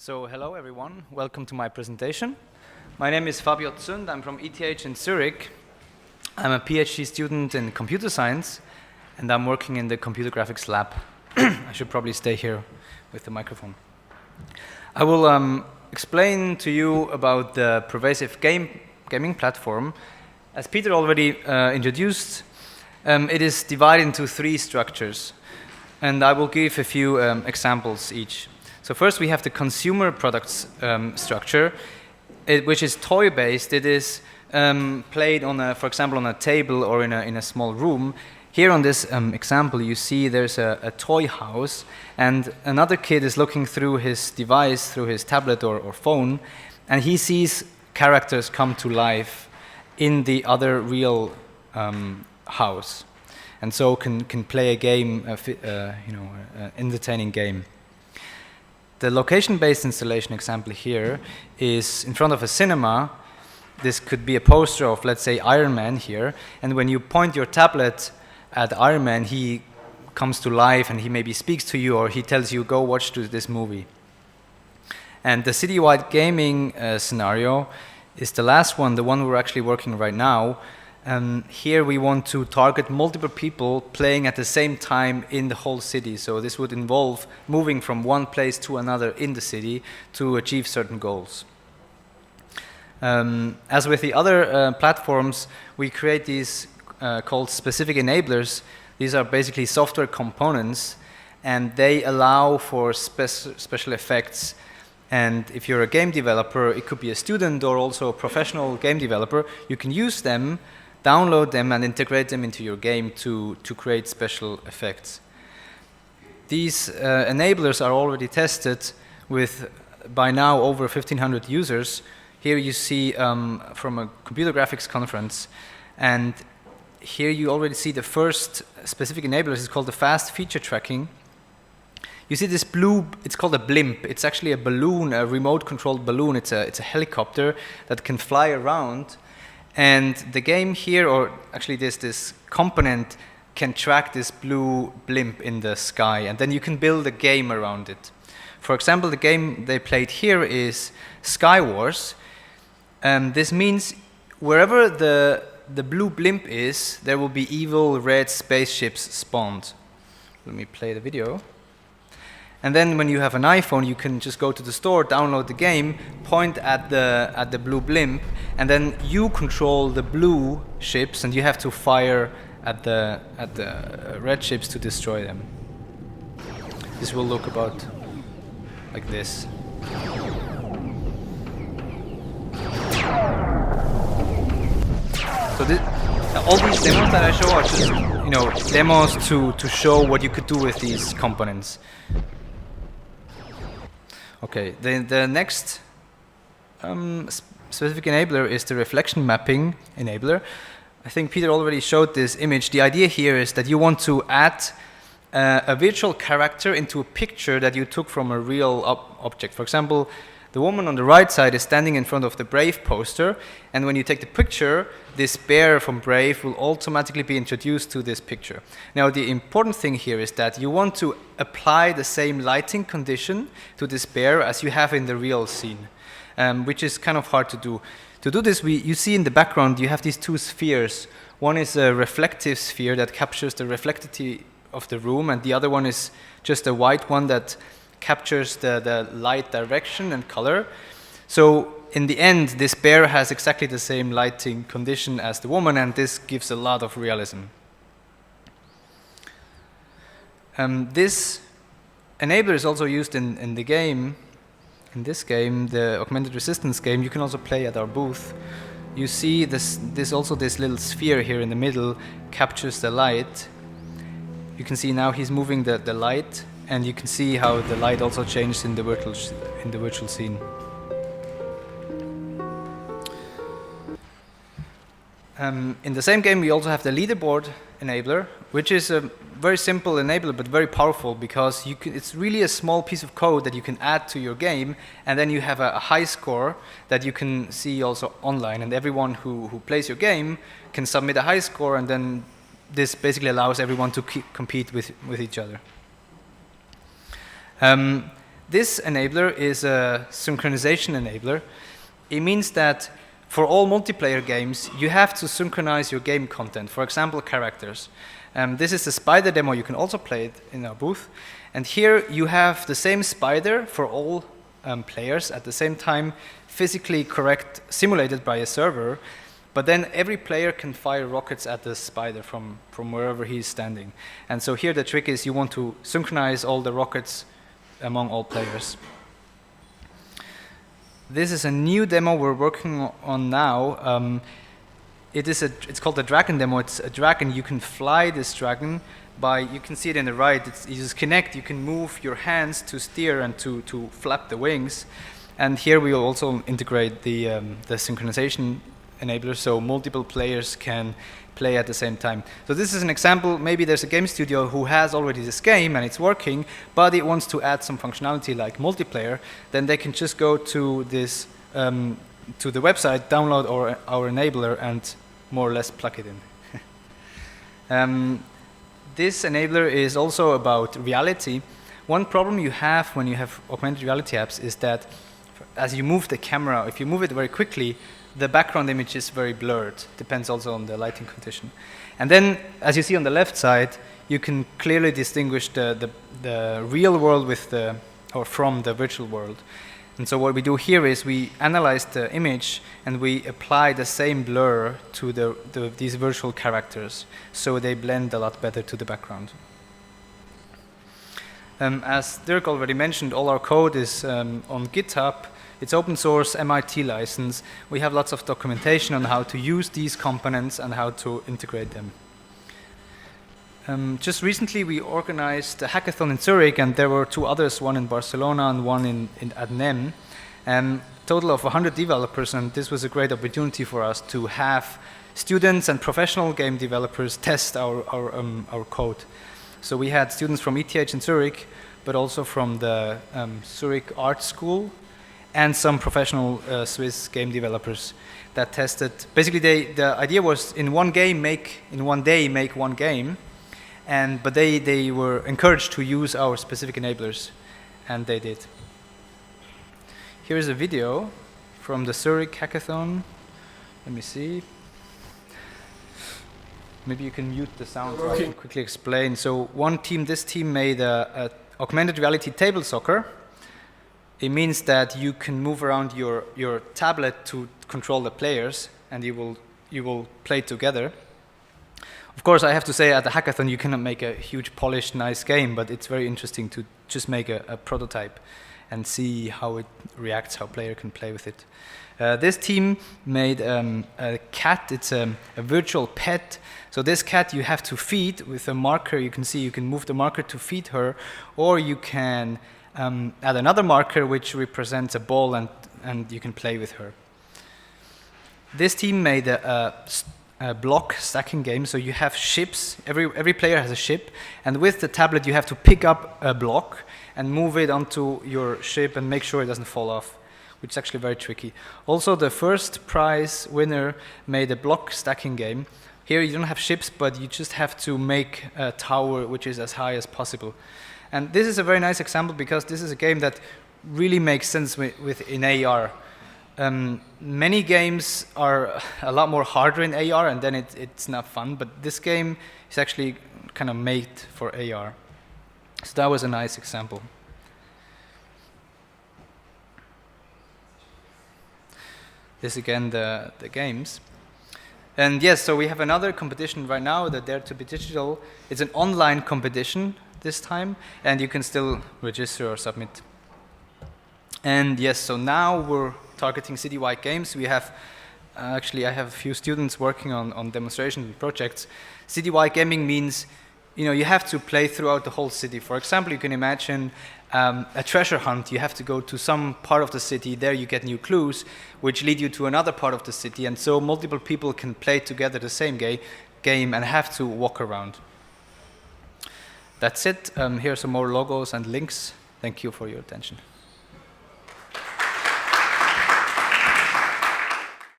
So hello everyone, welcome to my presentation. My name is Fabio. I'm from ETH in Zurich. I'm a PhD student in computer science and I'm working in the computer graphics lab. I should probably stay here with the microphone. I will explain to you about the pervasive gaming platform. As Peter already introduced, it is divided into three structures and I will give a few examples each. So first we have the consumer products structure, which is toy-based. It is played on, for example, on a table or in a small room. Here on this example, you see there's a toy house, and another kid is looking through his device, through his tablet or phone, and he sees characters come to life in the other real house, and so can play a game, an entertaining game. The location-based installation example here is in front of a cinema. This could be a poster of, let's say, Iron Man here, and when you point your tablet at Iron Man, he comes to life and he maybe speaks to you or he tells you, go watch this movie. And the citywide gaming scenario is the last one, the one we're actually working right now. Here we want to target multiple people playing at the same time in the whole city. So this would involve moving from one place to another in the city to achieve certain goals. As with the other platforms, we create these called specific enablers. These are basically software components and they allow for special effects. And if you're a game developer, it could be a student or also a professional game developer, you can use them, download them and integrate them into your game to create special effects. These enablers are already tested with, by now, over 1,500 users. Here you see from a computer graphics conference, and here you already see the first specific enablers. It's called the fast feature tracking. You see this blue, it's called a blimp. It's actually a balloon, a remote controlled balloon. It's a helicopter that can fly around. And the game here, or actually this component, can track this blue blimp in the sky, and then you can build a game around it. For example, the game they played here is Sky Wars. This means wherever the blue blimp is, there will be evil red spaceships spawned. Let me play the video. And then when you have an iPhone, you can just go to the store, download the game, point at the blue blimp, and then you control the blue ships, and you have to fire at the red ships to destroy them. This will look about like this. So all these demos that I show are just demos to show what you could do with these components. Okay, the next specific enabler is the reflection mapping enabler. I think Peter already showed this image. The idea here is that you want to add a virtual character into a picture that you took from a real object. For example, the woman on the right side is standing in front of the Brave poster, and when you take the picture, this bear from Brave will automatically be introduced to this picture. Now, the important thing here is that you want to apply the same lighting condition to this bear as you have in the real scene, which is kind of hard to do. To do this, you see in the background, you have these two spheres. One is a reflective sphere that captures the reflectivity of the room, and the other one is just a white one that captures the light direction and color. So in the end, this bear has exactly the same lighting condition as the woman, and this gives a lot of realism. This enabler is also used in the game. In this game, the Augmented Resistance game, you can also play at our booth. You see this little sphere here in the middle captures the light. You can see now he's moving the light, and you can see how the light also changes in the virtual scene. In the same game, we also have the leaderboard enabler, which is a very simple enabler but very powerful because it's really a small piece of code that you can add to your game, and then you have a high score that you can see also online, and everyone who plays your game can submit a high score, and then this basically allows everyone to compete with each other. This enabler is a synchronization enabler. It means that for all multiplayer games, you have to synchronize your game content, for example, characters. This is the spider demo. You can also play it in our booth. And here you have the same spider for all players at the same time, physically correct, simulated by a server. But then every player can fire rockets at the spider from wherever he's standing. And so here the trick is you want to synchronize all the rockets among all players. This is a new demo we're working on now. It's called the dragon demo. It's a dragon. You can fly this dragon by, you can see it in the right, you just connect, you can move your hands to steer and to flap the wings. And here we will also integrate the synchronization enabler so multiple players can play at the same time. So this is an example. Maybe there's a game studio who has already this game and it's working, but it wants to add some functionality like multiplayer. Then they can just go to this to the website, download our enabler, and more or less plug it in. This enabler is also about reality. One problem you have when you have augmented reality apps is that as you move the camera, if you move it very quickly, the background image is very blurred. Depends also on the lighting condition. And then, as you see on the left side, you can clearly distinguish the real world from the virtual world. And so what we do here is we analyze the image and we apply the same blur to these virtual characters, so they blend a lot better to the background. As Dirk already mentioned, all our code is on GitHub. It's open source, MIT license. We have lots of documentation on how to use these components and how to integrate them. Just recently we organized a hackathon in Zurich, and there were 2 others, one in Barcelona and one at NEM. Total of 100 developers, and this was a great opportunity for us to have students and professional game developers test our code. So we had students from ETH in Zurich, but also from the Zurich Art School, and some professional Swiss game developers that tested. Basically, the idea was in one day make one game, but they were encouraged to use our specific enablers, and they did. Here is a video from the Zurich hackathon. Let me see. Maybe you can mute the sound so I can quickly explain. So this team made a augmented reality table soccer. It means that you can move around your tablet to control the players, and you will play together. Of course, I have to say, at the hackathon, you cannot make a huge, polished, nice game, but it's very interesting to just make a prototype and see how it reacts, how player can play with it. This team made a cat. It's a virtual pet. So this cat you have to feed with a marker. You can see you can move the marker to feed her, or you can add another marker which represents a ball, and you can play with her. This team made a block stacking game. So you have ships. Every player has a ship, and with the tablet you have to pick up a block and move it onto your ship and make sure it doesn't fall off, which is actually very tricky. Also, the first prize winner made a block stacking game. Here you don't have ships, but you just have to make a tower which is as high as possible. And this is a very nice example because this is a game that really makes sense in AR. Many games are a lot more harder in AR, and then it's not fun, but this game is actually kind of made for AR. So that was a nice example. This again, the games. And yes, so we have another competition right now, the Dare to be Digital. It's an online competition this time, and you can still register or submit. And yes, so now we're targeting citywide games. We have, actually I have a few students working on demonstration projects. Citywide gaming means, you have to play throughout the whole city. For example, you can imagine a treasure hunt. You have to go to some part of the city. There you get new clues, which lead you to another part of the city. And so multiple people can play together the same game and have to walk around. That's it. Here are some more logos and links. Thank you for your attention.